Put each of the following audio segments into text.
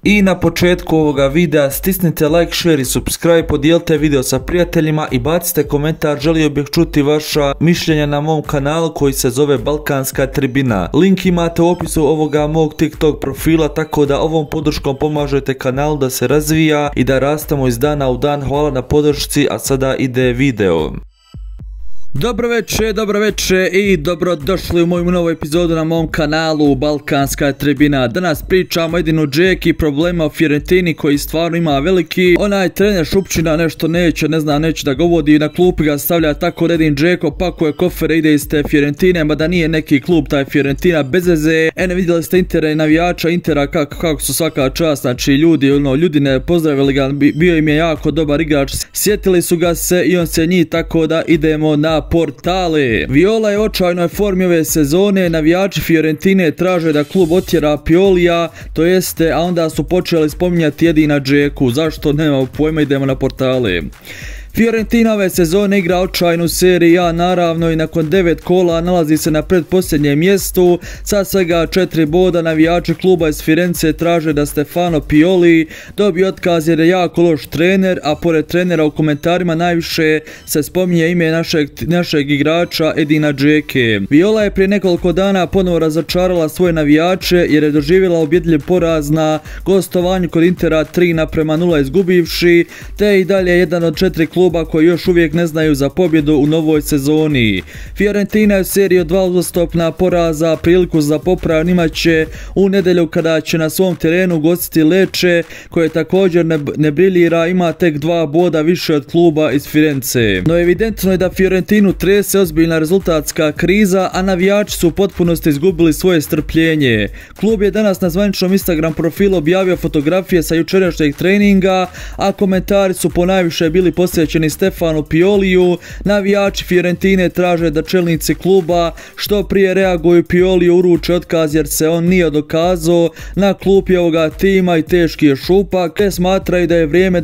I na početku ovoga videa stisnite like, share i subscribe, podijelite video sa prijateljima i bacite komentar, želio bih čuti vaša mišljenja na mom kanalu koji se zove Balkanska tribina. Link imate u opisu ovoga mog TikTok profila, tako da ovom podrškom pomažete kanalu da se razvija i da rastemo iz dana u dan. Hvala na podršci, a sada ide video. Dobro večer i dobrodošli u moju novu epizodu na mom kanalu Balkanska tribina. Danas pričamo jedinu Džeki i problema o Fiorentini koji stvarno ima veliki. Onaj trener Šupčina nešto neće da ga uvodi, na klupi ga stavlja, tako da jedin Džeko pakuje kofere, ide iz te Fiorentine, mada nije neki klub taj Fiorentina, bez veze. Ene, vidjeli ste Intera i navijača Intera kako su svaka čast, znači ljudi ne pozdravili ga, bio im je jako dobar igrač, sjetili su ga se i on se njih, tako da idemo na portale. Viola je u očajnoj formi ove sezone, navijači Fiorentine traže da klub otjera Piolija, to jeste, a onda su počeli spominjati jedina Džeku. Zašto? Nema pojma, idemo na portale. Fiorentina ove sezone igra očajnu seriju A naravno i nakon 9 kola nalazi se na predposljednjem mjestu sa svega 4 boda. Navijači kluba iz Firence traže da Stefano Pioli dobije otkaz jer je jako loš trener, a pored trenera u komentarima najviše se spominje ime našeg igrača Edina Džeke. Viola je prije nekoliko dana ponovo razočarala svoje navijače jer je doživjela ubjedljiv poraz na gostovanju kod Intera 3:0 izgubivši, te i dalje jedan od 4 kluba koji još uvijek ne znaju za pobjedu u novoj sezoni. Fiorentina je u seriji od 2 uzastopna poraza, priliku za popravljanje imat će u nedjelju kada će na svom terenu gostiti Lecce, koje također ne briljira, ima tek 2 boda više od kluba iz Firence. No evidentno je da Fiorentinu trese ozbiljna rezultatska kriza, a navijači su u potpunosti izgubili svoje strpljenje. Klub je danas na zvaničnom Instagram profilu objavio fotografije sa jučerašnjeg treninga, a komentari su ponajviše bili posvećeni Stefanu Pioliju. Navijači Fiorentine traže da čelnici kluba što prije reaguju, Pioliju uruče otkaz jer se on nije dokazao na klupi ovoga tima i teški je šupak, te smatraju da je vrijeme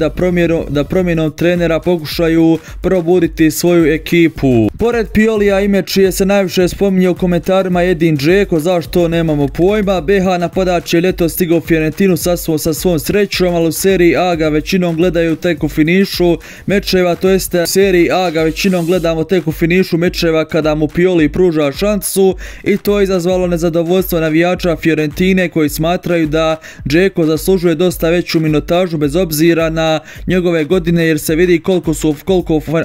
da promjenom trenera pokušaju probuditi svoju ekipu. Pored Piolija, ime čije se najviše spominje u komentarima Edin Džeko, zašto nemamo pojma. BH napadač je ljetos stigao u Fiorentinu sa svom srećom, ali u seriji A ga većinom gledaju tek u finišu mečeva, to jeste u seriji A ga većinom gledamo tek u finišu mečeva kada mu Pioli pruža šansu, i to je izazvalo nezadovoljstvo navijača Fiorentine koji smatraju da Džeko zaslužuje dosta veću minutažu bez obzira na njegove godine, jer se vidi koliko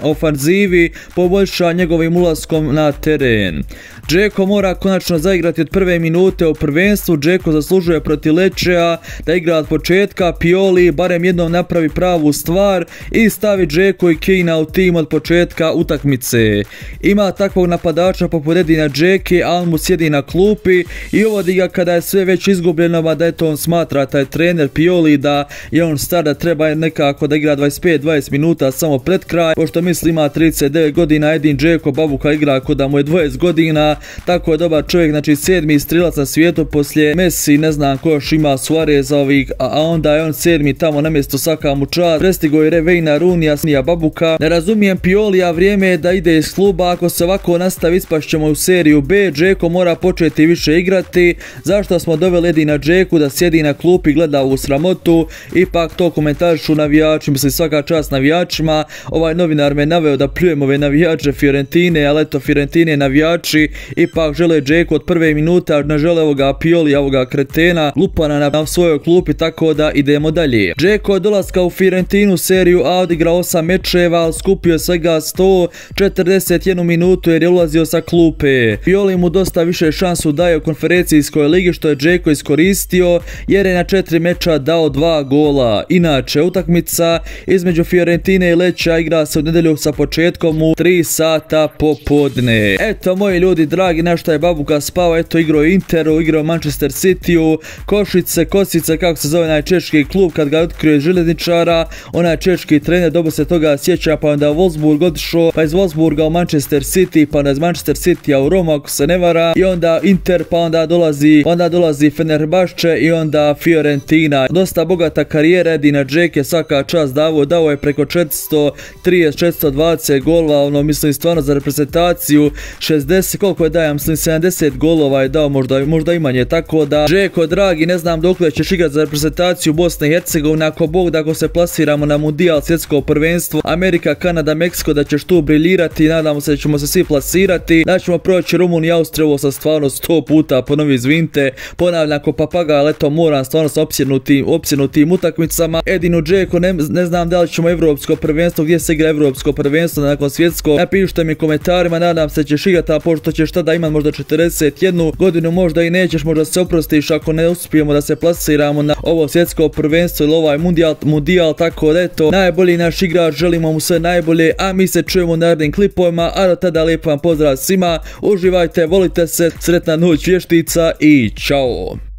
ofanzivi poboljša njegovim ulaskom na teren. Džeko mora konačno zaigrati od prve minute u prvenstvu. Džeko zaslužuje protiv Leccea da igra od početka. Pioli barem jednom napravi pravu stvar i stavi Džeko i Keina u tim od početka utakmice. Ima takvog napadača poput Edina Džeke, a on mu sjedi na klupi i uvodi ga kada je sve već izgubljeno, mada eto on smatra, taj trener Pioli, da je on star, da treba nekako da igra 25-20 minuta samo pred kraj, pošto misli ima 39 godina, Edin Džeko babuka igra kod da mu je 20 godina, tako je dobar čovjek, znači 7. strilac na svijetu poslije Messi, ne znam ko još ima, Suarez ovih, a onda je on 7. tamo na mjesto, svaka mu čast. Prestigo je Revejna Runija babuka. Ne razumijem Piolija, vrijeme je da ide iz kluba, ako se ovako nastavi ispašćemo u seriju B. Džeko mora početi više igrati. Zašto smo doveli Edina Džeku da sjedi na klupi i gleda ovu sramotu? Ipak to komentarišu navijači, mislim svaka čast navijačima. Ovaj novinar me naveo da pljujem ove navijače Fiorentine, ali eto Fiorentine navijači ipak žele Džeku od prve minute, a ne žele ovoga Piolija, ovoga kretena lupana na svojoj klupi, tako da idemo dalje. Džeko od dolaska u Fiorentinu seriju A odigrao 8 mečeva, ali skupio svega 141 minutu jer je ulazio sa klupe. Pioli mu dosta više šansu daje u konferencijskoj ligi, što je Džeko iskoristio jer je na 4 meča dao 2 gola. Inače, utakmica između Fiorentine i Leccea igra se u nedjelju sa početkom u 3 sata popodne. Eto moji ljudi dragi, nešto je babuka spao, eto igrao Interu, igrao Manchester Cityu, Kosice, kako se zove onaj češki klub kad ga otkrio iz Željezničara, onaj češki trener, dobro se toga toga sjećam, pa onda Wolfsburg otišao, pa iz Wolfsburga u Manchester City, pa onda iz Manchester City u Roma ako se ne vara, i onda Inter, pa onda dolazi Fenerbahče i onda Fiorentina. Dosta bogata karijera Edina Džeke, svaka čast dao je preko 430-420 golova, mislim stvarno za reprezentaciju 60, koliko je dao, ja mislim 70 golova je dao, možda imanje, tako da Džeko dragi, ne znam dokle ćeš igrati za reprezentaciju Bosne i Hercegovine, ako Bog da ako se plasiramo na Mundijal, svjetsko prvenstvo, Amerika, Kanada, Meksiko, da ćeš tu briljirati, nadamo se da ćemo se svi plasirati, da ćemo proći Rumuniju i Austriju, ovo sam stvarno 100 puta ponovi, izvinite, ponavljam ko papaga, ali eto moram, stvarno sam opsjednutim utakmicama. Edinu Džeko, ne znam da li ćemo evropsko prvenstvo, gdje se igra evropsko prvenstvo nakon svjetsko, napišite mi komentarima, nadam se ćeš igrati, a pošto ćeš tada imati možda 41 godinu, možda i nećeš, možda se oprostiš ako ne uspijemo da se plasiramo na ovo svjetsko prvenstvo ili ovaj mundijal, tako da eto, najbolji naš igrač, želimo mu sve najbolje, a mi se čujemo u narednim klipovima, a do tada lijep vam pozdrav svima, uživajte, volite se, sretna noć vještica i čao!